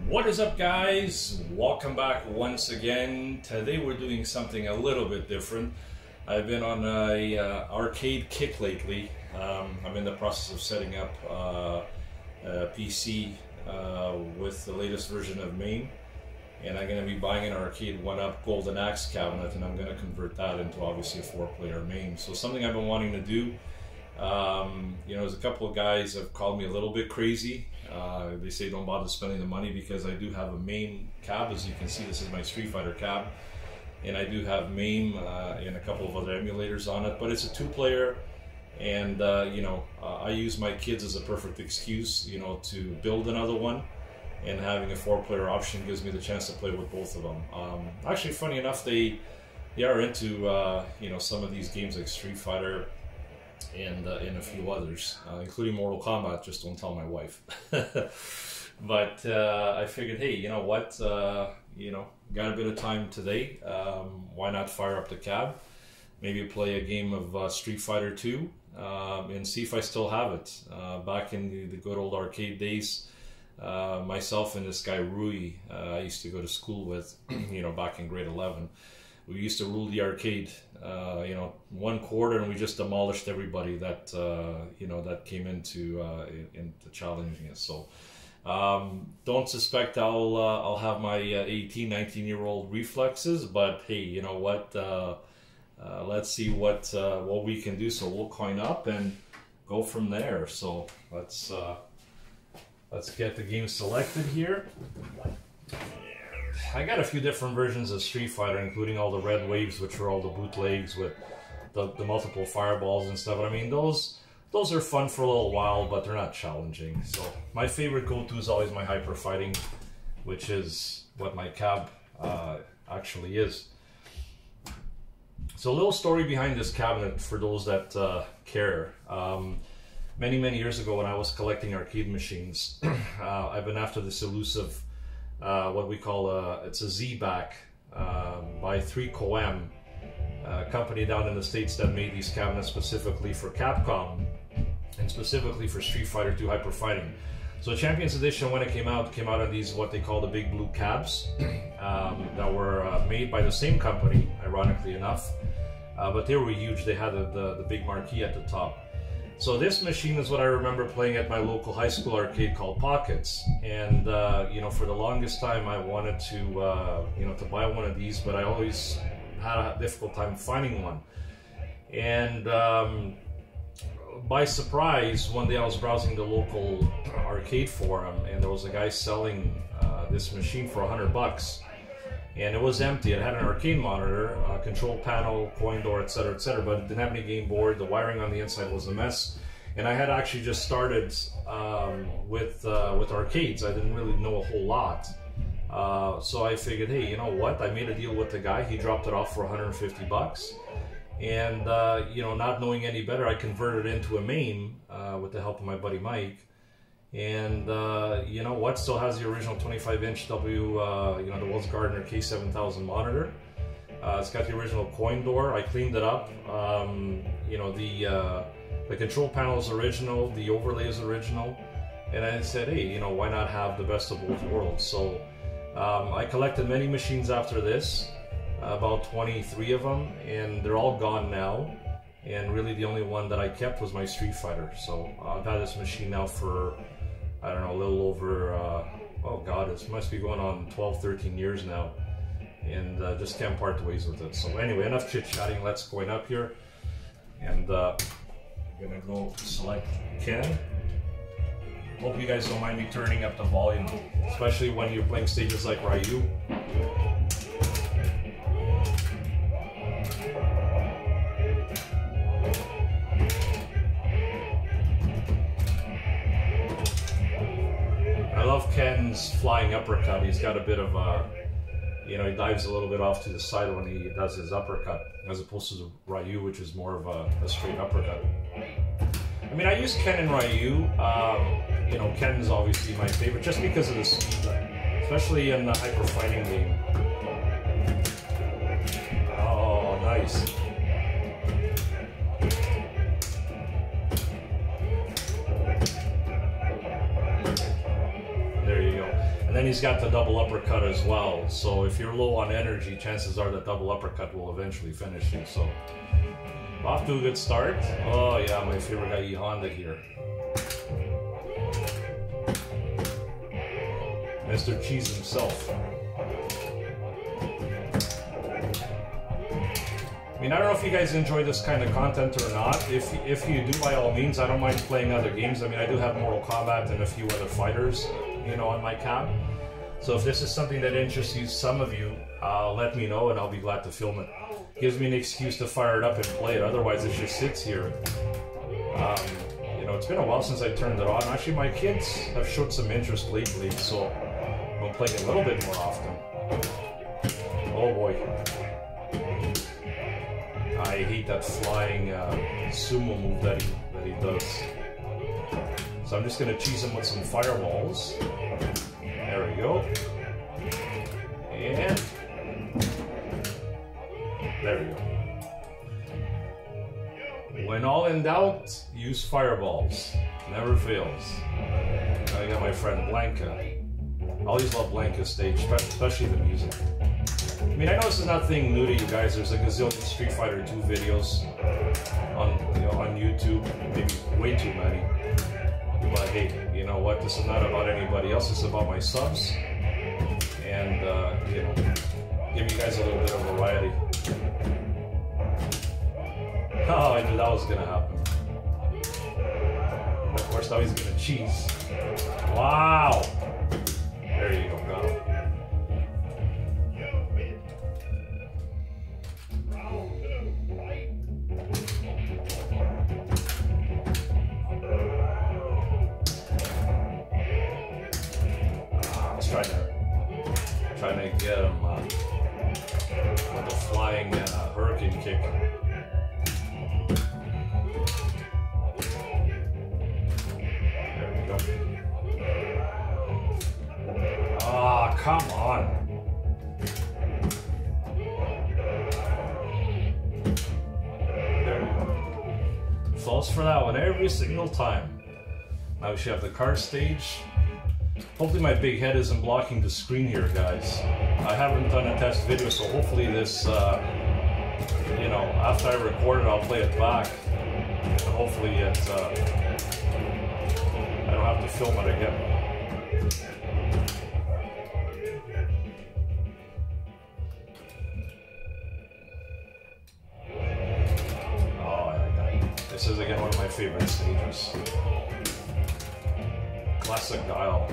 What is up, guys? Welcome back once again. Today we're doing something a little bit different. I've been on a arcade kick lately. I'm in the process of setting up a PC with the latest version of MAME, and I'm going to be buying an arcade 1-up Golden Axe cabinet, and I'm going to convert that into obviously a 4-player MAME. So something I've been wanting to do. There's a couple of guys have called me a little bit crazy. They say don't bother spending the money because I do have a MAME cab. As you can see, this is my Street Fighter cab, and I do have MAME and a couple of other emulators on it, but it's a 2-player, and I use my kids as a perfect excuse, to build another one, and having a 4-player option gives me the chance to play with both of them. Actually, funny enough, they are into some of these games like Street Fighter and a few others, including Mortal Kombat. Just don't tell my wife. But I figured, hey, you know what? Got a bit of time today. Why not fire up the cab? Maybe play a game of Street Fighter 2 and see if I still have it. Back in the good old arcade days, myself and this guy Rui, I used to go to school with, back in grade 11. We used to rule the arcade, 1 quarter, and we just demolished everybody that that came into challenging us. So don't suspect I'll have my 18, 19-year-old reflexes, but hey, you know what? Let's see what we can do. So we'll coin up and go from there. So let's get the game selected here. I got a few different versions of Street Fighter, including all the red waves, which are all the bootlegs with the multiple fireballs and stuff. I mean, those are fun for a little while, but they're not challenging. So my favorite go-to is always my hyper fighting, which is what my cab actually is. So a little story behind this cabinet for those that care. Many years ago, when I was collecting arcade machines, I've been after this elusive what we call it's a Z-back by 3CoM, a company down in the States that made these cabinets specifically for Capcom and specifically for Street Fighter 2 Hyper Fighting. So Champions Edition, when it came out on these what they call the big blue cabs that were made by the same company, ironically enough, but they were huge. They had the big marquee at the top. So this machine is what I remember playing at my local high school arcade called Pockets, and for the longest time I wanted to buy one of these, but I always had a difficult time finding one. And by surprise, one day I was browsing the local arcade forum, and there was a guy selling this machine for $100. And it was empty. It had an arcade monitor, a control panel, coin door, etc., but it didn't have any game board. The wiring on the inside was a mess. And I had actually just started with arcades. I didn't really know a whole lot. So I figured, hey, you know what? I made a deal with the guy. He dropped it off for $150. And, not knowing any better, I converted it into a MAME with the help of my buddy Mike. And you know what, still has the original 25-inch the Wells Gardner K7000 monitor. It's got the original coin door. I cleaned it up. The control panel is original, the overlay is original, and I said, hey, why not have the best of both worlds? So I collected many machines after this, about 23 of them, and they're all gone now. And really the only one that I kept was my Street Fighter. So I've had this machine now for, I don't know, a little over, oh God, it must be going on 12, 13 years now. And just can't part ways with it. So anyway, enough chit-chatting, let's coin up here. And I'm gonna go select Ken. Hope you guys don't mind me turning up the volume, especially when you're playing stages like Ryu. I love Ken's flying uppercut. He's got a bit of he dives a little bit off to the side when he does his uppercut, as opposed to the Ryu, which is more of a straight uppercut. I mean, I use Ken and Ryu. Ken's obviously my favorite just because of the speed, especially in the hyper fighting game. Oh, nice. then he's got the double uppercut as well. So if you're low on energy, chances are the double uppercut will eventually finish you. So off to a good start. Oh yeah, my favorite guy, Honda here. Mr. Cheese himself. I mean, I don't know if you guys enjoy this kind of content or not. If you do, by all means, I don't mind playing other games. I mean, I do have Mortal Kombat and a few other fighters, you know, on my cam. So if this is something that interests you, some of you, let me know and I'll be glad to film it. Gives me an excuse to fire it up and play it. Otherwise, it just sits here. You know, it's been a while since I turned it on. Actually, my kids have showed some interest lately, so I'm playing a little bit more often. Oh boy. I hate that flying sumo move that he does. So I'm just going to cheese him with some fireballs. There we go. And there we go. When all in doubt, use fireballs. Never fails. I got my friend Blanca. I always love Blanca's stage, especially the music. I mean, I know this is nothing new to you guys. There's a gazillion Street Fighter 2 videos on YouTube, maybe way too many. But hey, you know what? This is not about anybody else. It's about my subs, and you know, give you guys a little bit of variety. Oh, I knew that was gonna happen. Of course, now he's gonna cheese. Wow! There you go, got him. Trying to get him with the flying hurricane kick. There we go. Ah, come on. There we go. Falls for that one every single time. Now we should have the car stage. Hopefully my big head isn't blocking the screen here, guys. I haven't done a test video, so hopefully this, you know, after I record it, I'll play it back. And hopefully it, I don't have to film it again. Oh, I like that. This is, again, one of my favorite stages. Classic dial.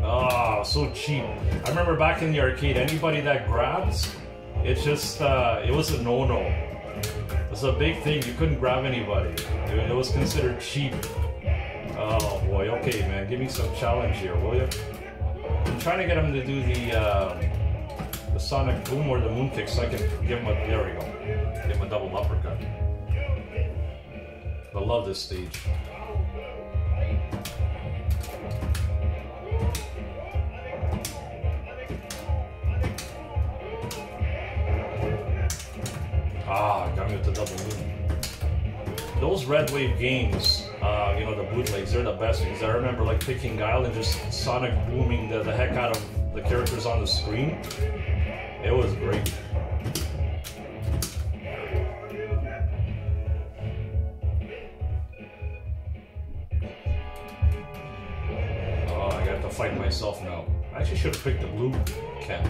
Oh, so cheap. I remember back in the arcade, anybody that grabs, it's just, it was a no-no. It was a big thing. You couldn't grab anybody. It was considered cheap. Oh boy, okay man, give me some challenge here, will you? I'm trying to get him to do the Sonic Boom or the Moon Kick so I can give him a, there we go, give him a double uppercut. I love this stage. Ah, got me with the double moon. Those Red Wave games, you know, the bootlegs, they're the best because I remember like picking Guile and just Sonic booming the heck out of the characters on the screen. It was great. Fight myself now. I actually should have picked the blue can.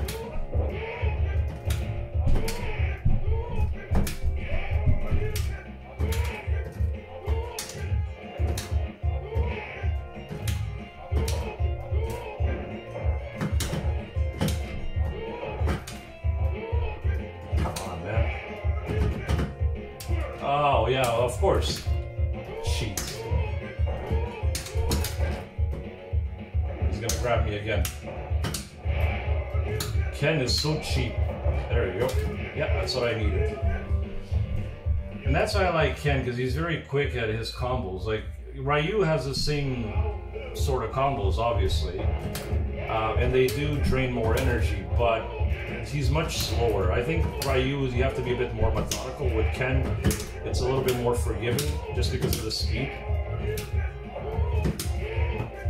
Come on, man. Oh, yeah, of course. Cheat. Gonna grab me again. Ken is so cheap. There you go. Yeah, that's what I needed. And that's why I like Ken, because he's very quick at his combos. Like, Ryu has the same sort of combos, obviously. And they do drain more energy, but he's much slower. I think Ryu, you have to be a bit more methodical. With Ken, it's a little bit more forgiving just because of the speed.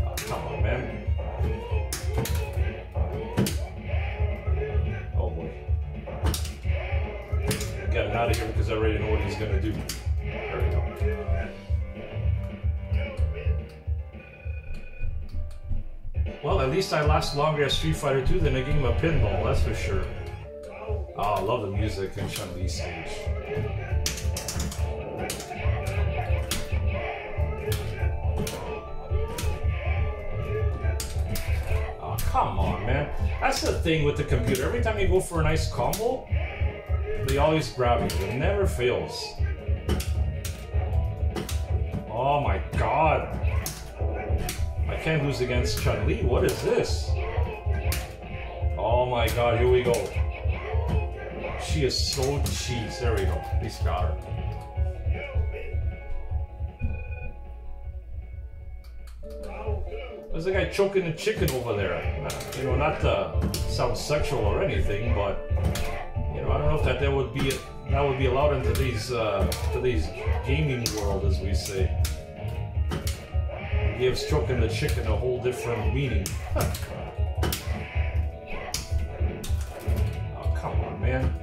Oh, come on, man. Oh boy. Get him out of here because I already know what he's gonna do. There we go. Well, at least I last longer at Street Fighter 2 than a game of pinball, that's for sure. Oh, I love the music in Chun-Li's stage. Oh, come on, man. That's the thing with the computer. Every time you go for a nice combo, they always grab you. It never fails. Oh my god. I can't lose against Chun-Li. What is this? Oh my god, here we go. She is so cheese. There we go. At least got her. There's a guy choking the chicken over there. You know, not to sound sexual or anything, but you know, I don't know if that would be allowed in today's gaming world, as we say. It gives choking the chicken a whole different meaning. Oh, come on, man.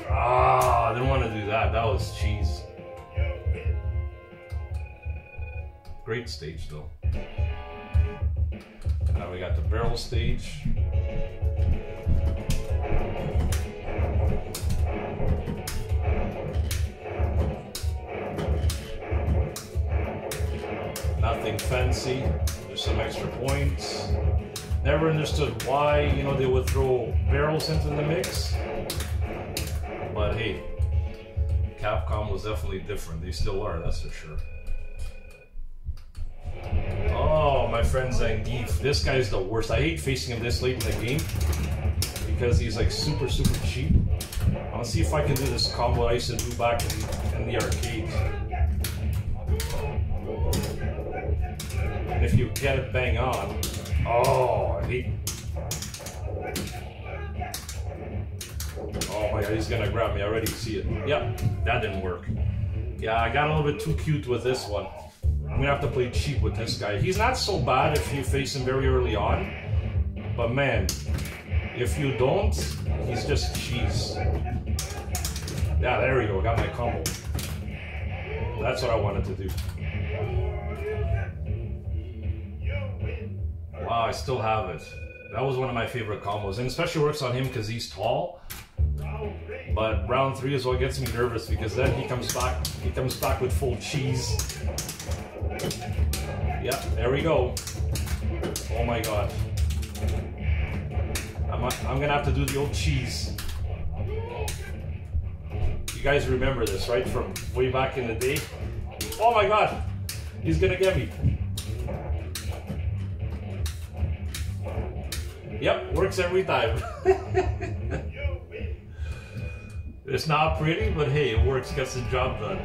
Ah, I didn't want to do that. That was cheese. Great stage, though. Now we got the barrel stage. Nothing fancy, just some extra points. Never understood why, you know, they would throw barrels into the mix. But hey, Capcom was definitely different. They still are, that's for sure. Oh, my friend Zangief. This guy's the worst. I hate facing him this late in the game because he's like super cheap. I want to see if I can do this combo I used to do back in the arcade. And if you get it bang on, oh, I hate. Oh my god, he's gonna grab me. I already see it. Yep, that didn't work. Yeah, I got a little bit too cute with this one. I'm gonna have to play cheap with this guy. He's not so bad if you face him very early on, but man, if you don't, he's just cheese. Yeah, there we go. Got my combo. That's what I wanted to do. Wow, I still have it. That was one of my favorite combos, and especially works on him because he's tall. But round 3 is what gets me nervous because then he comes back. He comes back with full cheese. Yep, there we go. Oh my god. I'm gonna have to do the old cheese. You guys remember this, right? From way back in the day. Oh my god! He's gonna get me. Yep, works every time. It's not pretty, but hey, it works, gets the job done.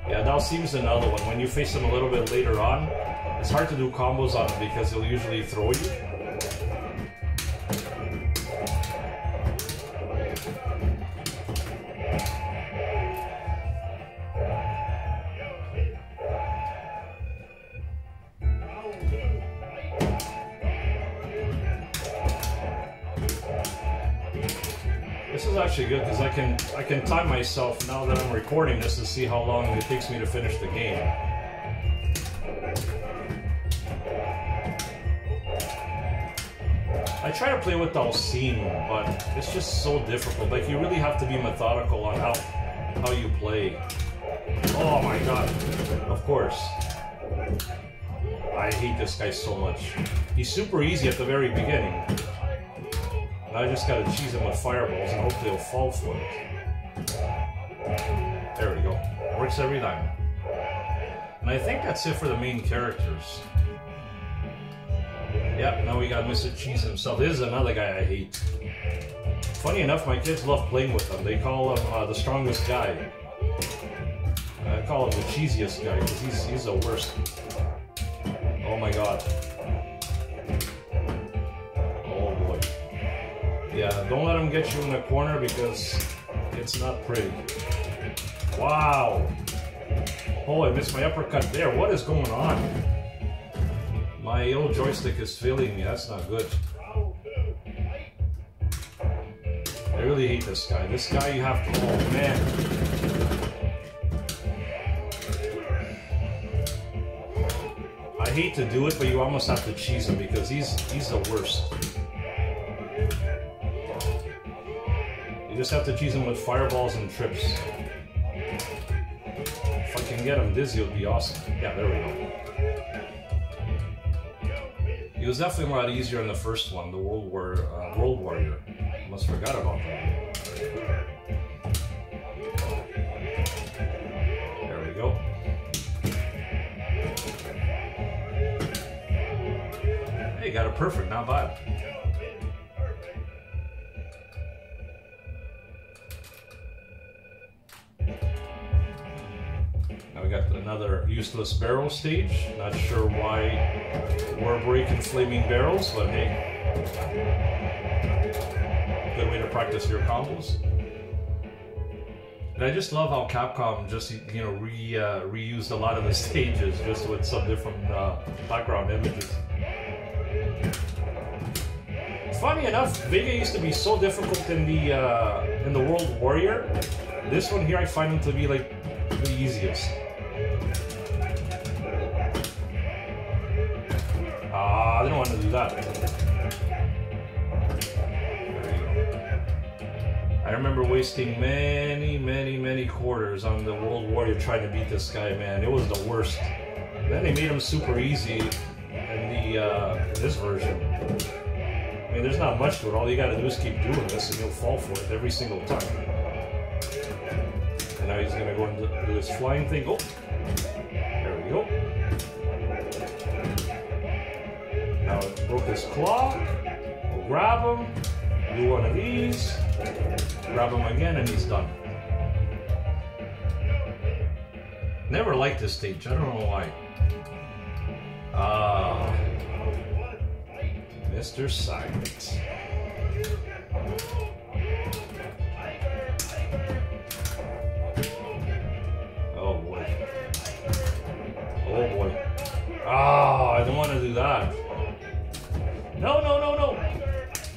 Yeah, now seems another one. When you face him a little bit later on, it's hard to do combos on him because he'll usually throw you. This is actually good because I can time myself now that I'm recording this to see how long it takes me to finish the game. I try to play without seeing, but it's just so difficult. Like, you really have to be methodical on how you play. Oh my god. Of course. I hate this guy so much. He's super easy at the very beginning. I just gotta cheese him with fireballs and hopefully he'll fall for it. There we go. Works every time. And I think that's it for the main characters. Yep, now we got Mr. Cheese himself. This is another guy I hate. Funny enough, my kids love playing with him. They call him the strongest guy. I call him the cheesiest guy because he's the worst. Oh my god. Oh boy. Yeah, don't let him get you in the corner because it's not pretty. Wow. Oh, I missed my uppercut there. What is going on? My old joystick is failing me. That's not good. I really hate this guy. This guy you have to... Oh, man. I hate to do it, but you almost have to cheese him because he's the worst. You just have to cheese him with fireballs and trips. If I can get him dizzy, it would be awesome. Yeah, there we go. He was definitely a lot easier in the first one, the World Warrior. Almost forgot about that. There we go. Hey, got it perfect, not bad. Now we got another useless barrel stage. Not sure why we're breaking flaming barrels, but hey. Good way to practice your combos. And I just love how Capcom just, you know, reused a lot of the stages just with some different background images. Funny enough, Vega used to be so difficult in the World Warrior. This one here I find him to be like the easiest. I didn't want to do that. I remember wasting many quarters on the World Warrior trying to beat this guy, man. It was the worst. Then they made him super easy in this version. I mean, there's not much to it. All you gotta do is keep doing this and you'll fall for it every single time. And now he's gonna go and do this flying thing. Oh! There we go. Now it broke his claw. We'll grab him. Do one of these. Grab him again and he's done. Never liked this stage. I don't know why. Mr. Silence. Oh boy. Oh boy. I don't want to do that. No.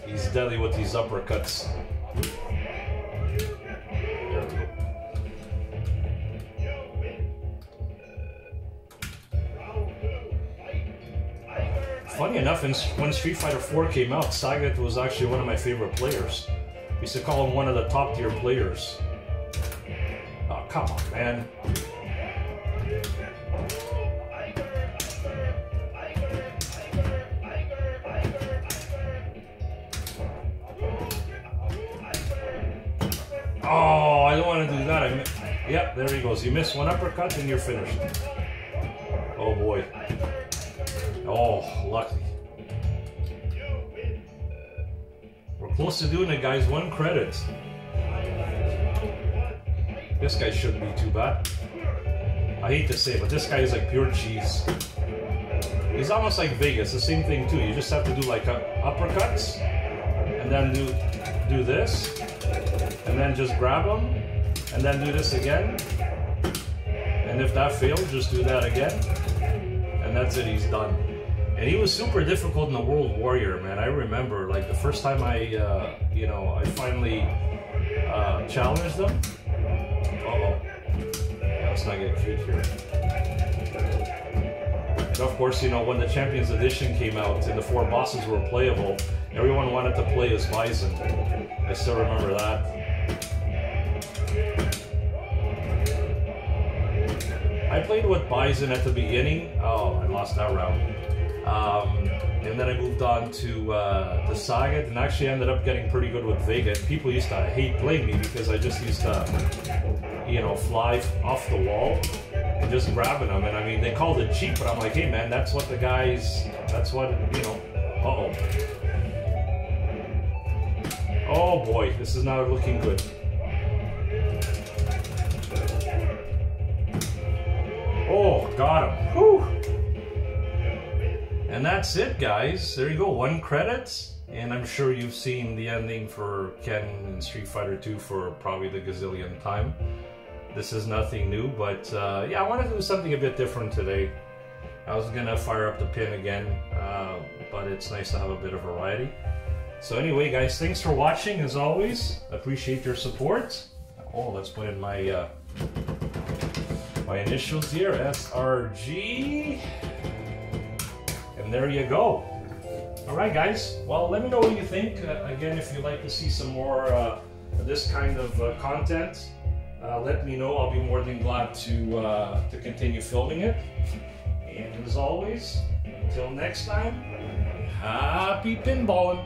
He's deadly with these uppercuts. There we go. Funny enough, when Street Fighter 4 came out, Sagat was actually one of my favorite players. We used to call him one of the top tier players. Oh, come on, man. Oh, I don't want to do that. Yep, there he goes. You miss one uppercut and you're finished. Oh boy. Oh, lucky. We're close to doing it, guys. 1 credit. This guy shouldn't be too bad. I hate to say it, but this guy is like pure cheese. He's almost like Vegas. The same thing too. You just have to do like uppercuts, and then do this, and then just grab him, and then do this again. And if that fails, just do that again, and that's it. He's done. And he was super difficult in the World Warrior, man. I remember, like, the first time I finally challenged him. Uh-oh. Yeah, let's not get cute here. And of course, you know, when the Champions Edition came out and the 4 bosses were playable, everyone wanted to play as Bison. I still remember that. I played with Bison at the beginning. Oh, I lost that round. And then I moved on to Sagat, and actually ended up getting pretty good with Vega. People used to hate playing me because I just used to, you know, fly off the wall and just grabbing them. And I mean, they called it cheap, but I'm like, hey man, that's what the guys, that's what, you know. Uh-oh. Oh boy, this is not looking good. Oh, got him. Whew. And that's it, guys. There you go, 1 credit. And I'm sure you've seen the ending for Ken in Street Fighter 2 for probably the gazillionth time. This is nothing new, but yeah, I wanted to do something a bit different today. I was gonna fire up the pin again, but it's nice to have a bit of variety. So anyway, guys, thanks for watching as always. Appreciate your support. Oh, let's put in my my initials here, SRG. And there you go. Alright guys, well let me know what you think. Again, if you'd like to see some more this kind of content, let me know. I'll be more than glad to continue filming it. And as always, until next time, happy pinballing!